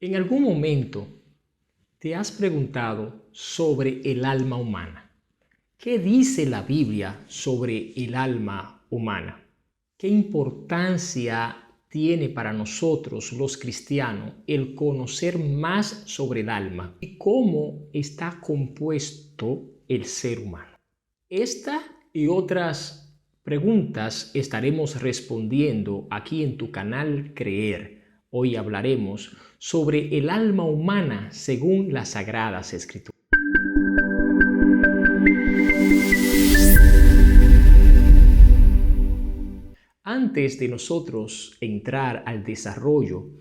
¿En algún momento te has preguntado sobre el alma humana? ¿Qué dice la Biblia sobre el alma humana? ¿Qué importancia tiene para nosotros los cristianos el conocer más sobre el alma y cómo está compuesto el ser humano? Esta y otras preguntas estaremos respondiendo aquí en tu canal Creer. Hoy hablaremos sobre el alma humana según las Sagradas Escrituras. Antes de nosotros entrar al desarrollo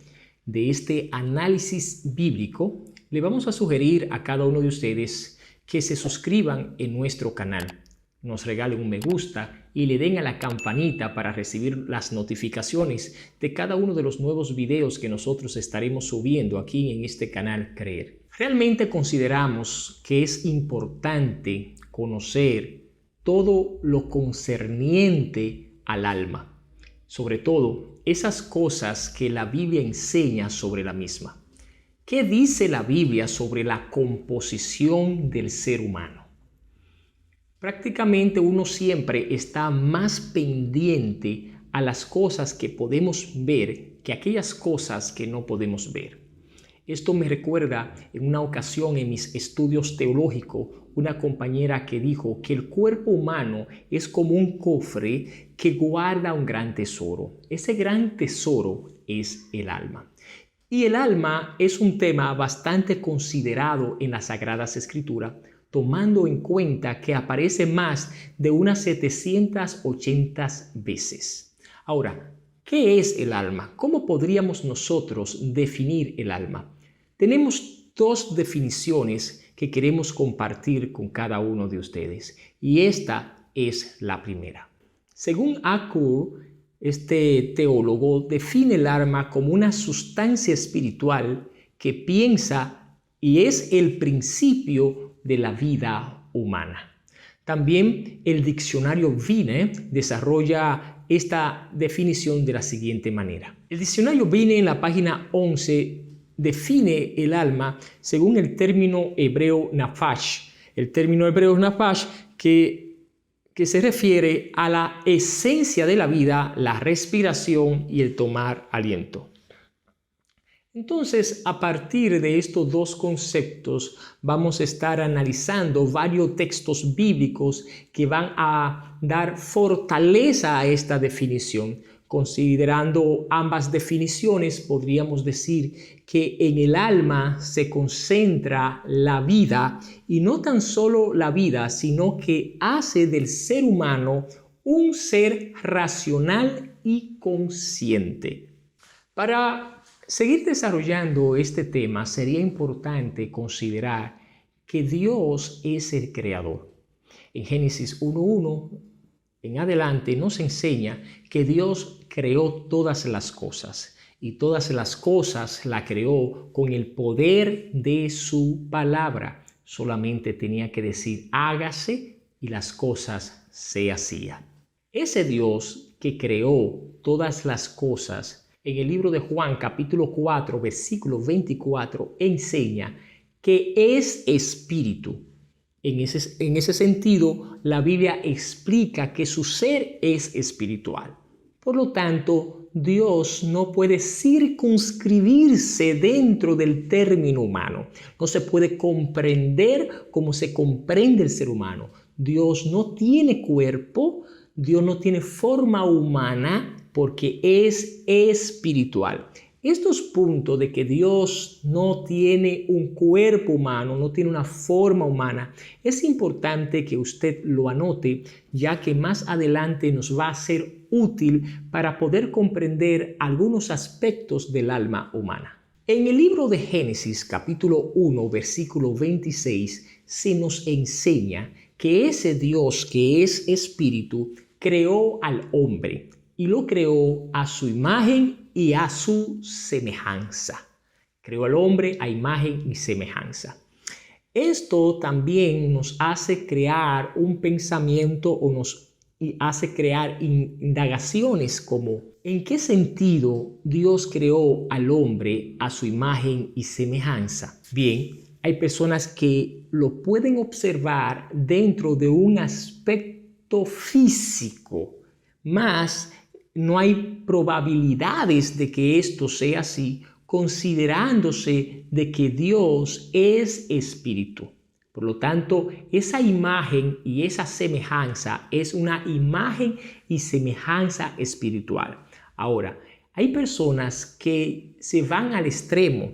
de este análisis bíblico, le vamos a sugerir a cada uno de ustedes que se suscriban en nuestro canal, nos regalen un me gusta y le den a la campanita para recibir las notificaciones de cada uno de los nuevos videos que nosotros estaremos subiendo aquí en este canal Creer. Realmente consideramos que es importante conocer todo lo concerniente al alma, sobre todo esas cosas que la Biblia enseña sobre la misma. ¿Qué dice la Biblia sobre la composición del ser humano? Prácticamente uno siempre está más pendiente a las cosas que podemos ver que aquellas cosas que no podemos ver. Esto me recuerda en una ocasión en mis estudios teológicos, una compañera que dijo que el cuerpo humano es como un cofre que guarda un gran tesoro. Ese gran tesoro es el alma. Y el alma es un tema bastante considerado en las Sagradas Escrituras, tomando en cuenta que aparece más de unas 780 veces. Ahora, ¿qué es el alma? ¿Cómo podríamos nosotros definir el alma? Tenemos dos definiciones que queremos compartir con cada uno de ustedes, y esta es la primera. Según Akur, este teólogo define el alma como una sustancia espiritual que piensa y es el principio de la vida humana. También el diccionario Vine desarrolla esta definición de la siguiente manera. El diccionario Vine en la página 11 define el alma según el término hebreo nafash. El término hebreo nafash que se refiere a la esencia de la vida, la respiración y el tomar aliento. Entonces, a partir de estos dos conceptos, vamos a estar analizando varios textos bíblicos que van a dar fortaleza a esta definición. Considerando ambas definiciones, podríamos decir que en el alma se concentra la vida, y no tan solo la vida, sino que hace del ser humano un ser racional y consciente. Para seguir desarrollando este tema, sería importante considerar que Dios es el creador. En Génesis 1:1 en adelante nos enseña que Dios creó todas las cosas, y todas las cosas la creó con el poder de su palabra. Solamente tenía que decir hágase y las cosas se hacían. Ese Dios que creó todas las cosas, en el libro de Juan capítulo 4 versículo 24 enseña que es espíritu. En ese sentido, la Biblia explica que su ser es espiritual. Por lo tanto, Dios no puede circunscribirse dentro del término humano. No se puede comprender como se comprende el ser humano. Dios no tiene cuerpo, Dios no tiene forma humana porque es espiritual. Estos puntos de que Dios no tiene un cuerpo humano, no tiene una forma humana, es importante que usted lo anote, ya que más adelante nos va a ser útil para poder comprender algunos aspectos del alma humana. En el libro de Génesis, capítulo 1, versículo 26, se nos enseña que ese Dios que es espíritu creó al hombre y lo creó a su imagen y a su semejanza. Creó al hombre a imagen y semejanza. Esto también nos hace crear un pensamiento o nos y hace crear indagaciones como ¿en qué sentido Dios creó al hombre a su imagen y semejanza? Bien, hay personas que lo pueden observar dentro de un aspecto físico, mas no hay probabilidades de que esto sea así, considerándose de que Dios es espíritu. Por lo tanto, esa imagen y esa semejanza es una imagen y semejanza espiritual. Ahora, hay personas que se van al extremo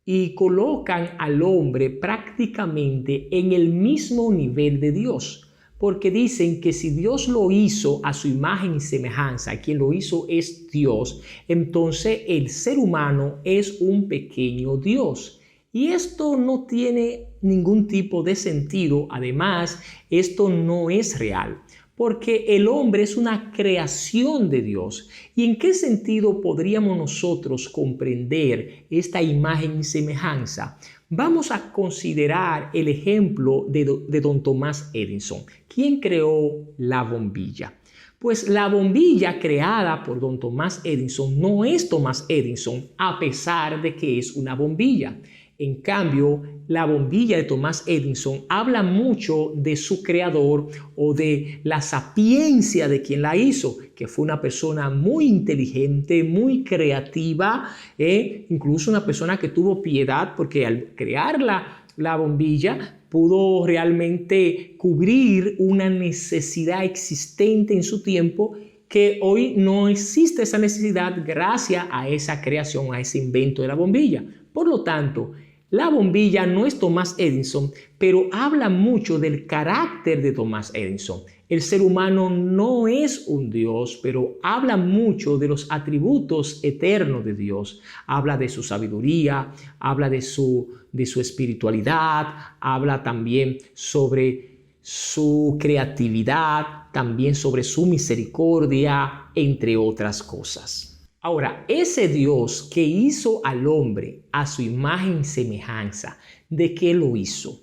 y colocan al hombre prácticamente en el mismo nivel de Dios, porque dicen que si Dios lo hizo a su imagen y semejanza, quien lo hizo es Dios, entonces el ser humano es un pequeño Dios. Y esto no tiene ningún tipo de sentido. Además, esto no es real, porque el hombre es una creación de Dios. ¿Y en qué sentido podríamos nosotros comprender esta imagen y semejanza? Vamos a considerar el ejemplo de don Thomas Edison. ¿Quién creó la bombilla? Pues la bombilla creada por don Thomas Edison no es Thomas Edison, a pesar de que es una bombilla. En cambio, la bombilla de Thomas Edison habla mucho de su creador o de la sapiencia de quien la hizo, que fue una persona muy inteligente, muy creativa, incluso una persona que tuvo piedad porque al crear la bombilla pudo realmente cubrir una necesidad existente en su tiempo que hoy no existe esa necesidad gracias a esa creación, a ese invento de la bombilla. Por lo tanto, la bombilla no es Thomas Edison, pero habla mucho del carácter de Thomas Edison. El ser humano no es un Dios, pero habla mucho de los atributos eternos de Dios. Habla de su sabiduría, habla de su espiritualidad, habla también sobre su creatividad, también sobre su misericordia, entre otras cosas. Ahora, ese Dios que hizo al hombre a su imagen y semejanza, ¿de qué lo hizo?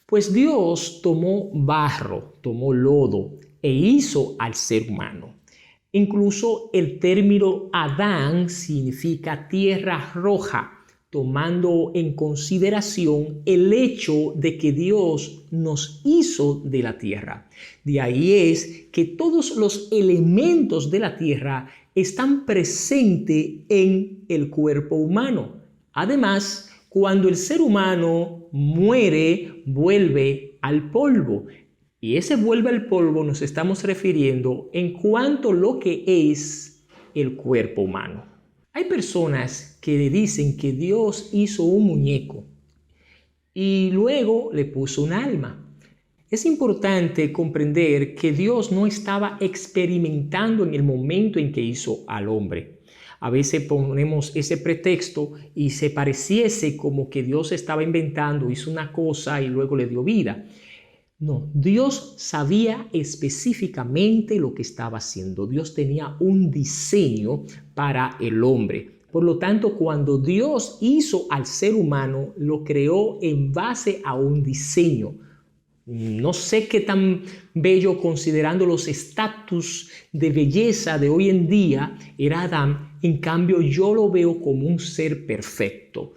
Pues Dios tomó barro, tomó lodo e hizo al ser humano. Incluso el término Adán significa tierra roja, tomando en consideración el hecho de que Dios nos hizo de la tierra. De ahí es que todos los elementos de la tierra están presentes en el cuerpo humano. Además, cuando el ser humano muere, vuelve al polvo. Y ese vuelve al polvo nos estamos refiriendo en cuanto a lo que es el cuerpo humano. Hay personas que dicen que Dios hizo un muñeco y luego le puso un alma. Es importante comprender que Dios no estaba experimentando en el momento en que hizo al hombre. A veces ponemos ese pretexto y se pareciese como que Dios estaba inventando, hizo una cosa y luego le dio vida. No, Dios sabía específicamente lo que estaba haciendo. Dios tenía un diseño para el hombre. Por lo tanto, cuando Dios hizo al ser humano, lo creó en base a un diseño. No sé qué tan bello, considerando los estatus de belleza de hoy en día, era Adán. En cambio, yo lo veo como un ser perfecto.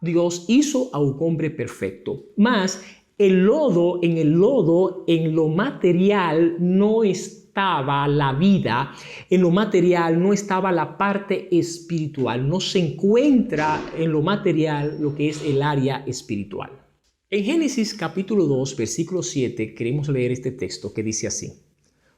Dios hizo a un hombre perfecto. Mas en el lodo, en lo material, no estaba la vida. En lo material no estaba la parte espiritual. No se encuentra en lo material lo que es el área espiritual. En Génesis capítulo 2, versículo 7, queremos leer este texto que dice así: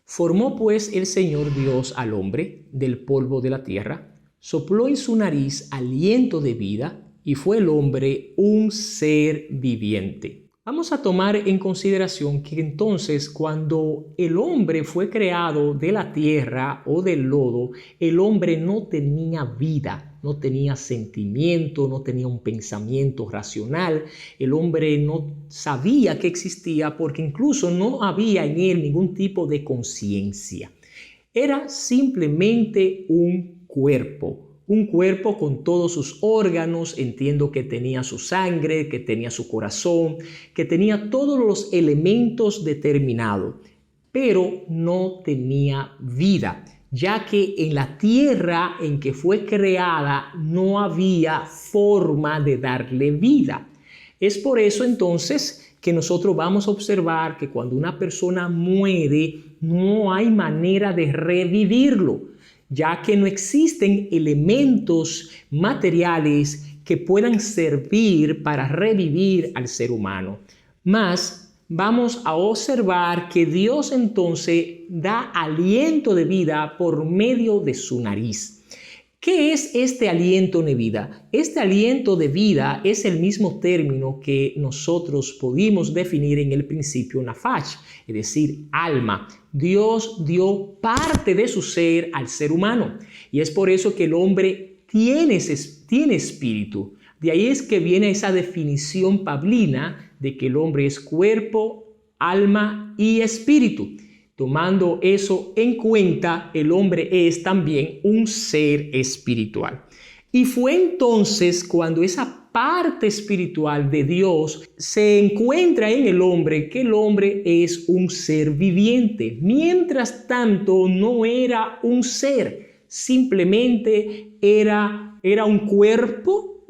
Formó pues el Señor Dios al hombre del polvo de la tierra, sopló en su nariz aliento de vida, y fue el hombre un ser viviente. Vamos a tomar en consideración que entonces cuando el hombre fue creado de la tierra o del lodo, el hombre no tenía vida, no tenía sentimiento, no tenía un pensamiento racional. El hombre no sabía que existía porque incluso no había en él ningún tipo de conciencia. Era simplemente un cuerpo con todos sus órganos. Entiendo que tenía su sangre, que tenía su corazón, que tenía todos los elementos determinados. pero no tenía vida, ya que en la tierra en que fue creada no había forma de darle vida. Es por eso entonces que nosotros vamos a observar que cuando una persona muere no hay manera de revivirlo, ya que no existen elementos materiales que puedan servir para revivir al ser humano. Mas vamos a observar que Dios entonces da aliento de vida por medio de su nariz. ¿Qué es este aliento de vida? Este aliento de vida es el mismo término que nosotros pudimos definir en el principio nafach, es decir, alma. Dios dio parte de su ser al ser humano y es por eso que el hombre tiene espíritu. De ahí es que viene esa definición paulina de que el hombre es cuerpo, alma y espíritu. Tomando eso en cuenta, el hombre es también un ser espiritual. Y fue entonces cuando esa parte espiritual de Dios se encuentra en el hombre, que el hombre es un ser viviente. Mientras tanto, no era un ser, simplemente era un cuerpo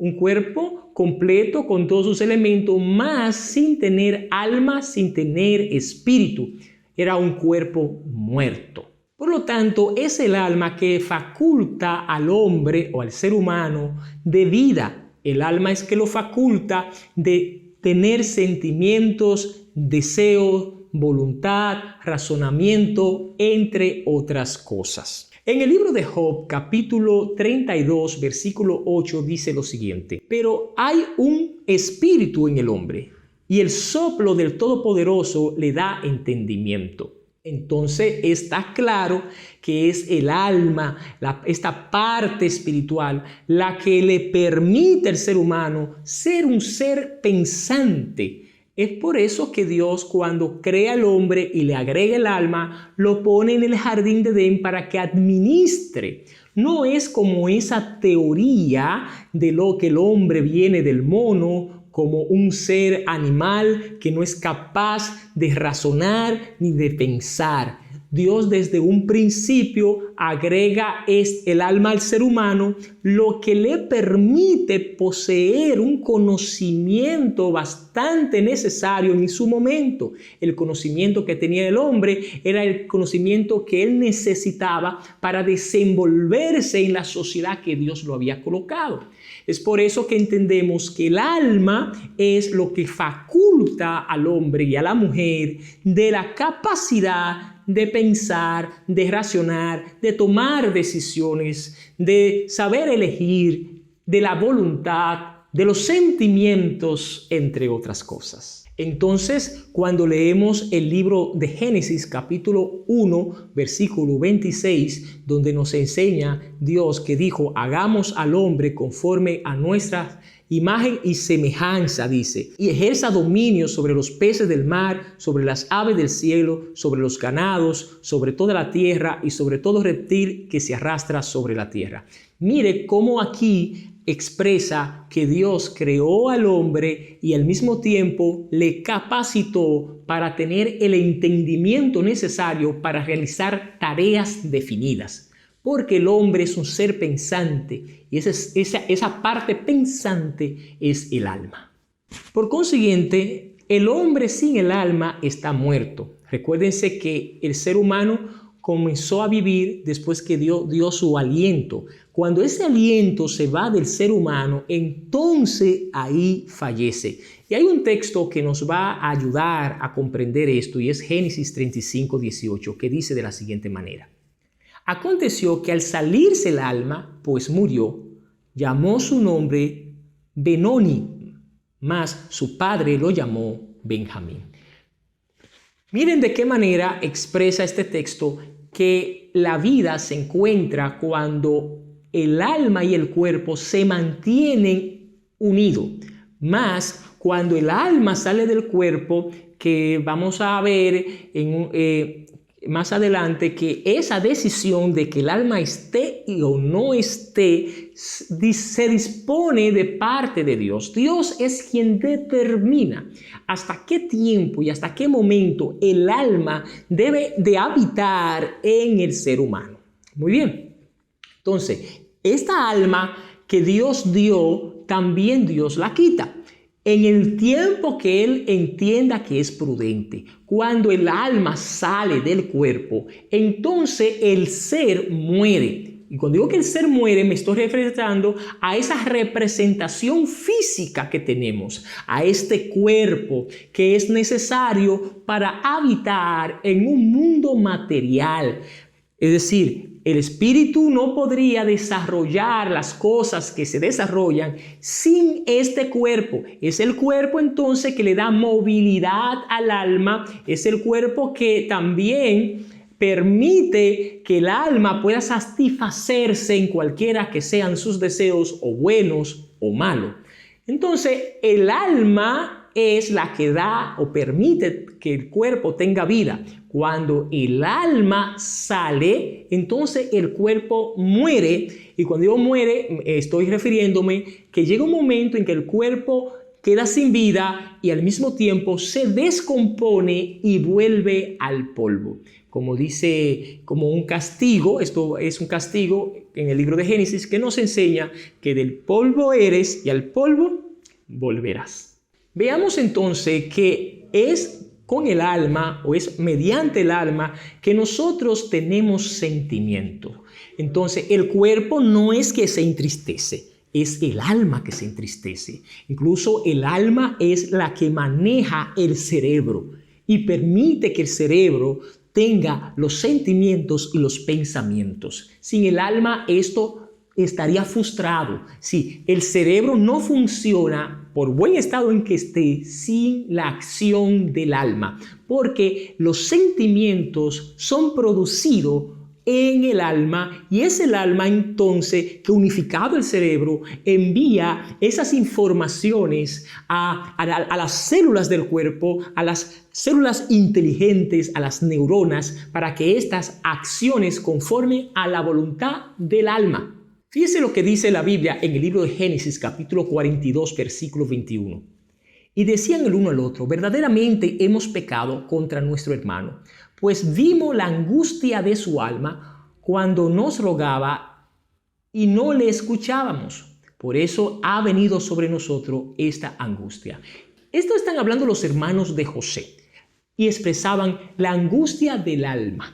completo con todos sus elementos, más sin tener alma, sin tener espíritu. Era un cuerpo muerto. Por lo tanto, es el alma que faculta al hombre o al ser humano de vida. El alma es que lo faculta de tener sentimientos, deseos, voluntad, razonamiento, entre otras cosas. En el libro de Job, capítulo 32, versículo 8, dice lo siguiente: pero hay un espíritu en el hombre, y el soplo del Todopoderoso le da entendimiento. Entonces está claro que es el alma, esta parte espiritual, la que le permite al ser humano ser un ser pensante. Es por eso que Dios, cuando crea al hombre y le agrega el alma, lo pone en el jardín de Edén para que administre. No es como esa teoría de lo que el hombre viene del mono, como un ser animal que no es capaz de razonar ni de pensar. Dios desde un principio agrega el alma al ser humano, lo que le permite poseer un conocimiento bastante necesario en su momento. El conocimiento que tenía el hombre era el conocimiento que él necesitaba para desenvolverse en la sociedad que Dios lo había colocado. Es por eso que entendemos que el alma es lo que faculta al hombre y a la mujer de la capacidad de pensar, de razonar, de tomar decisiones, de saber elegir, de la voluntad, de los sentimientos, entre otras cosas. Entonces, cuando leemos el libro de Génesis, capítulo 1, versículo 26, donde nos enseña Dios que dijo: hagamos al hombre conforme a nuestra imagen y semejanza, dice, y ejerza dominio sobre los peces del mar, sobre las aves del cielo, sobre los ganados, sobre toda la tierra y sobre todo reptil que se arrastra sobre la tierra. Mire cómo aquí expresa que Dios creó al hombre y al mismo tiempo le capacitó para tener el entendimiento necesario para realizar tareas definidas. Porque el hombre es un ser pensante y esa parte pensante es el alma. Por consiguiente, el hombre sin el alma está muerto. Recuérdense que el ser humano comenzó a vivir después que dio su aliento. Cuando ese aliento se va del ser humano, entonces ahí fallece. Y hay un texto que nos va a ayudar a comprender esto y es Génesis 35, 18, que dice de la siguiente manera: aconteció que al salirse el alma, pues murió, llamó su nombre Benoni, mas su padre lo llamó Benjamín. Miren de qué manera expresa este texto que la vida se encuentra cuando el alma y el cuerpo se mantienen unidos. Más cuando el alma sale del cuerpo, que vamos a ver más adelante que esa decisión de que el alma esté o no esté se dispone de parte de Dios. Dios es quien determina hasta qué tiempo y hasta qué momento el alma debe de habitar en el ser humano. Muy bien. Entonces, esta alma que Dios dio, también Dios la quita en el tiempo que Él entienda que es prudente. Cuando el alma sale del cuerpo, entonces el ser muere. Y cuando digo que el ser muere, me estoy refiriendo a esa representación física que tenemos, a este cuerpo que es necesario para habitar en un mundo material. Es decir, el espíritu no podría desarrollar las cosas que se desarrollan sin este cuerpo. Es el cuerpo entonces que le da movilidad al alma, es el cuerpo que también permite que el alma pueda satisfacerse en cualquiera que sean sus deseos, o buenos o malos. Entonces, el alma es la que da o permite que el cuerpo tenga vida. Cuando el alma sale, entonces el cuerpo muere. Y cuando digo muere, estoy refiriéndome que llega un momento en que el cuerpo queda sin vida y al mismo tiempo se descompone y vuelve al polvo. Como dice, como un castigo, esto es un castigo en el libro de Génesis que nos enseña que del polvo eres y al polvo volverás. Veamos entonces que es con el alma o es mediante el alma que nosotros tenemos sentimientos. Entonces el cuerpo no es que se entristece, es el alma que se entristece. Incluso el alma es la que maneja el cerebro y permite que el cerebro tenga los sentimientos y los pensamientos. Sin el alma esto estaría frustrado. Sí, el cerebro no funciona por buen estado en que esté sin la acción del alma, porque los sentimientos son producidos en el alma y es el alma entonces que, unificado el cerebro, envía esas informaciones a las células del cuerpo, a las células inteligentes, a las neuronas, para que estas acciones conformen a la voluntad del alma. Fíjese lo que dice la Biblia en el libro de Génesis, capítulo 42, versículo 21. Y decían el uno al otro: verdaderamente hemos pecado contra nuestro hermano, pues vimos la angustia de su alma cuando nos rogaba y no le escuchábamos. Por eso ha venido sobre nosotros esta angustia. Esto están hablando los hermanos de José y expresaban la angustia del alma.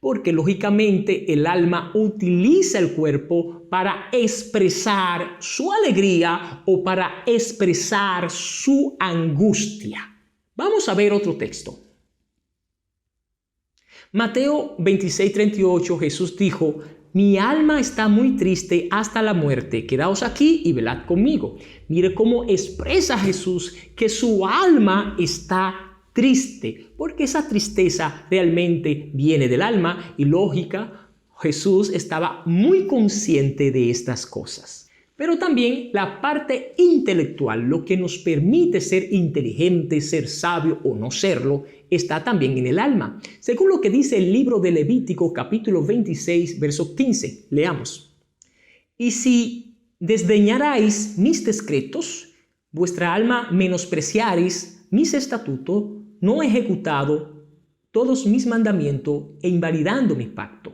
Porque lógicamente el alma utiliza el cuerpo para expresar su alegría o para expresar su angustia. Vamos a ver otro texto. Mateo 26:38, Jesús dijo: mi alma está muy triste hasta la muerte, quedaos aquí y velad conmigo. Mire cómo expresa Jesús que su alma está triste, porque esa tristeza realmente viene del alma y lógica, Jesús estaba muy consciente de estas cosas. Pero también la parte intelectual, lo que nos permite ser inteligente, ser sabio o no serlo, está también en el alma. Según lo que dice el libro de Levítico, capítulo 26, verso 15, leamos. Y si desdeñarais mis decretos, vuestra alma menospreciaréis mis estatutos, no ejecutado todos mis mandamientos e invalidando mi pacto.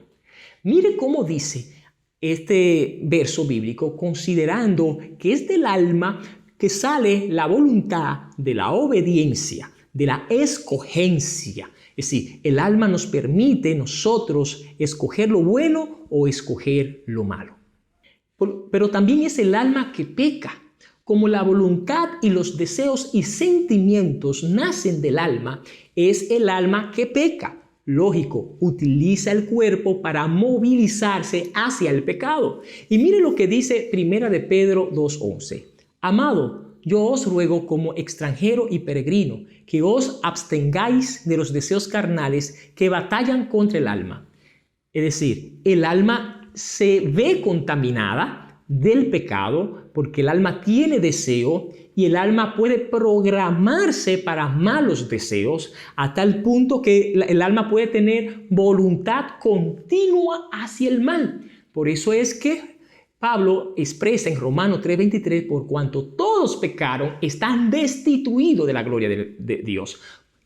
Mire cómo dice este verso bíblico, considerando que es del alma que sale la voluntad de la obediencia, de la escogencia. Es decir, el alma nos permite nosotros escoger lo bueno o escoger lo malo. Pero también es el alma que peca. Como la voluntad y los deseos y sentimientos nacen del alma, es el alma que peca. Lógico, utiliza el cuerpo para movilizarse hacia el pecado. Y mire lo que dice 1 de Pedro 2:11. Amado, yo os ruego como extranjero y peregrino, que os abstengáis de los deseos carnales que batallan contra el alma. Es decir, el alma se ve contaminada del pecado, porque el alma tiene deseo y el alma puede programarse para malos deseos a tal punto que el alma puede tener voluntad continua hacia el mal. Por eso es que Pablo expresa en Romanos 3:23, por cuanto todos pecaron, están destituidos de la gloria de Dios.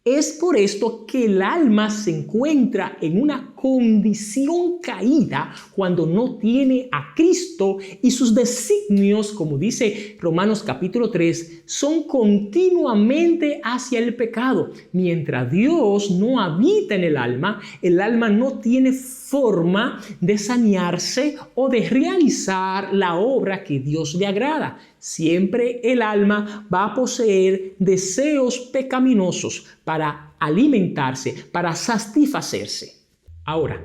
Es por esto que el alma se encuentra en una condición caída cuando no tiene a Cristo y sus designios, como dice Romanos capítulo 3, son continuamente hacia el pecado. Mientras Dios no habita en el alma no tiene forma de sanearse o de realizar la obra que Dios le agrada. Siempre el alma va a poseer deseos pecaminosos para alimentarse, para satisfacerse. Ahora,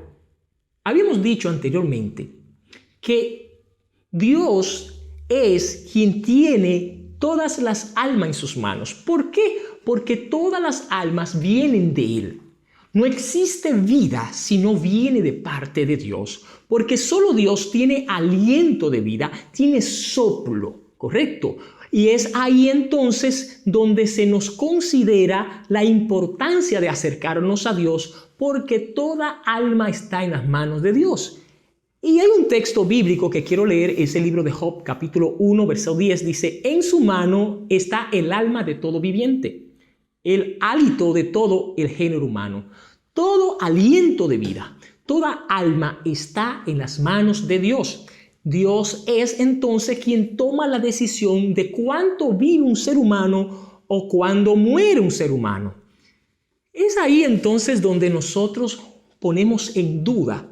habíamos dicho anteriormente que Dios es quien tiene todas las almas en sus manos. ¿Por qué? Porque todas las almas vienen de Él. No existe vida si no viene de parte de Dios, porque solo Dios tiene aliento de vida, tiene soplo, ¿correcto? Y es ahí entonces donde se nos considera la importancia de acercarnos a Dios, porque toda alma está en las manos de Dios. Y hay un texto bíblico que quiero leer, es el libro de Job, capítulo 1, verso 10, dice: en su mano está el alma de todo viviente, el hálito de todo el género humano. Todo aliento de vida, toda alma está en las manos de Dios. Dios es entonces quien toma la decisión de cuánto vive un ser humano o cuándo muere un ser humano. Es ahí entonces donde nosotros ponemos en duda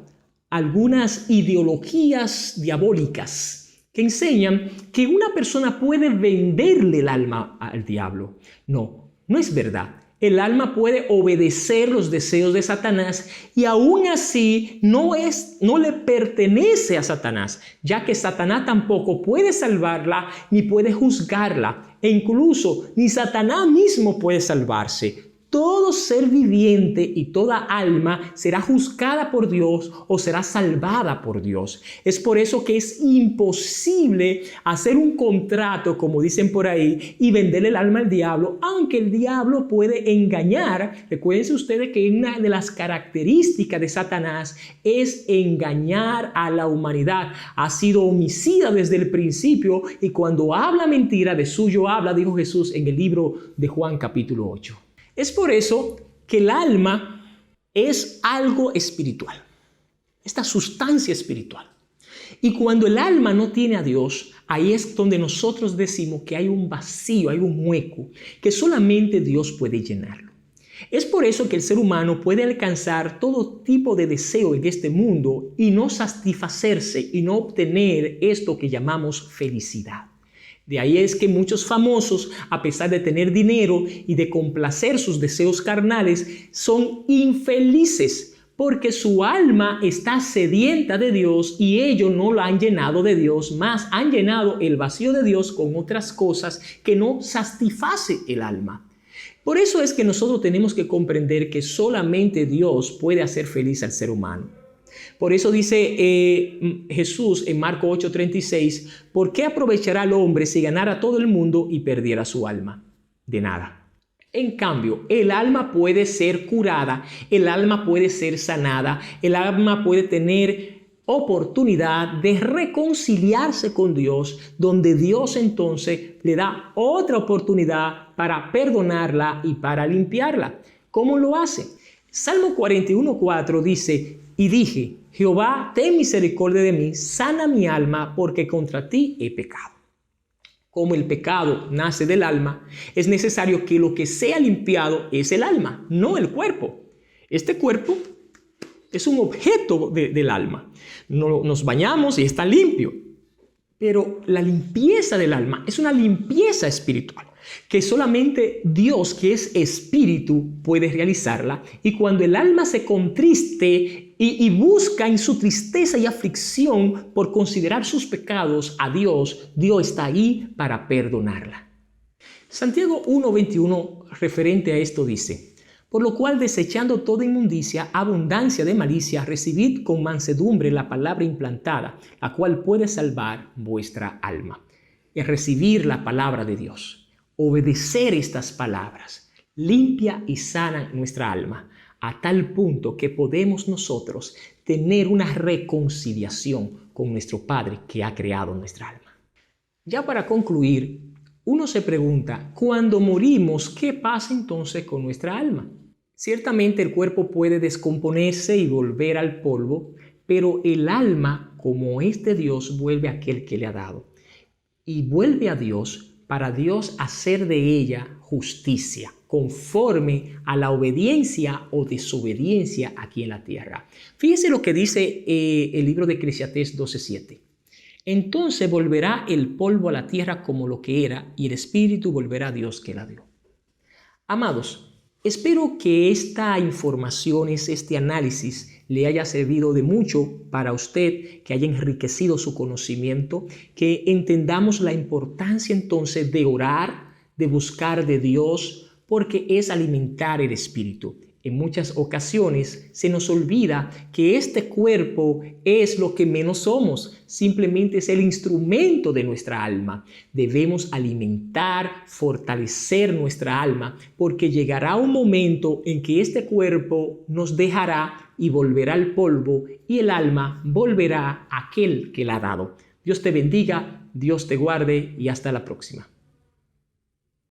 algunas ideologías diabólicas que enseñan que una persona puede venderle el alma al diablo. No, no es verdad. El alma puede obedecer los deseos de Satanás y aún así no le pertenece a Satanás, ya que Satanás tampoco puede salvarla ni puede juzgarla, e incluso ni Satanás mismo puede salvarse. Todo ser viviente y toda alma será juzgada por Dios o será salvada por Dios. Es por eso que es imposible hacer un contrato, como dicen por ahí, y venderle el alma al diablo, aunque el diablo puede engañar. Recuérdense ustedes que una de las características de Satanás es engañar a la humanidad. Ha sido homicida desde el principio y cuando habla mentira, de suyo habla, dijo Jesús en el libro de Juan capítulo 8. Es por eso que el alma es algo espiritual, esta sustancia espiritual. Y cuando el alma no tiene a Dios, ahí es donde nosotros decimos que hay un vacío, hay un hueco, que solamente Dios puede llenarlo. Es por eso que el ser humano puede alcanzar todo tipo de deseo en este mundo y no satisfacerse y no obtener esto que llamamos felicidad. De ahí es que muchos famosos, a pesar de tener dinero y de complacer sus deseos carnales, son infelices porque su alma está sedienta de Dios y ellos no lo han llenado de Dios, más han llenado el vacío de Dios con otras cosas que no satisface el alma. Por eso es que nosotros tenemos que comprender que solamente Dios puede hacer feliz al ser humano. Por eso dice Jesús en Marcos 8:36, ¿por qué aprovechará el hombre si ganara todo el mundo y perdiera su alma? De nada. En cambio, el alma puede ser curada, el alma puede ser sanada, el alma puede tener oportunidad de reconciliarse con Dios, donde Dios entonces le da otra oportunidad para perdonarla y para limpiarla. ¿Cómo lo hace? Salmo 41:4 dice: y dije, Jehová, ten misericordia de mí, sana mi alma, porque contra ti he pecado. Como el pecado nace del alma, es necesario que lo que sea limpiado es el alma, no el cuerpo. Este cuerpo es un objeto del alma. Nos bañamos y está limpio. Pero la limpieza del alma es una limpieza espiritual, que solamente Dios, que es espíritu, puede realizarla. Y cuando el alma se contriste y busca en su tristeza y aflicción por considerar sus pecados a Dios, Dios está ahí para perdonarla. Santiago 1:21, referente a esto, dice: por lo cual, desechando toda inmundicia, abundancia de malicia, recibid con mansedumbre la palabra implantada, la cual puede salvar vuestra alma. es recibir la palabra de Dios, obedecer estas palabras, limpia y sana nuestra alma, a tal punto que podemos nosotros tener una reconciliación con nuestro Padre que ha creado nuestra alma. Ya para concluir, uno se pregunta, cuando morimos, ¿qué pasa entonces con nuestra alma? Ciertamente el cuerpo puede descomponerse y volver al polvo, pero el alma, como es de Dios, vuelve a aquel que le ha dado. Y vuelve a Dios para Dios hacer de ella justicia, conforme a la obediencia o desobediencia aquí en la tierra. Fíjese lo que dice el libro de Eclesiastés 12:7. Entonces volverá el polvo a la tierra como lo que era, y el espíritu volverá a Dios que la dio. Amados, espero que esta información, este análisis, le haya servido de mucho para usted, que haya enriquecido su conocimiento, que entendamos la importancia entonces de orar, de buscar de Dios, porque es alimentar el espíritu. En muchas ocasiones se nos olvida que este cuerpo es lo que menos somos, simplemente es el instrumento de nuestra alma. Debemos alimentar, fortalecer nuestra alma, porque llegará un momento en que este cuerpo nos dejará y volverá al polvo, y el alma volverá a aquel que la ha dado. Dios te bendiga, Dios te guarde y hasta la próxima.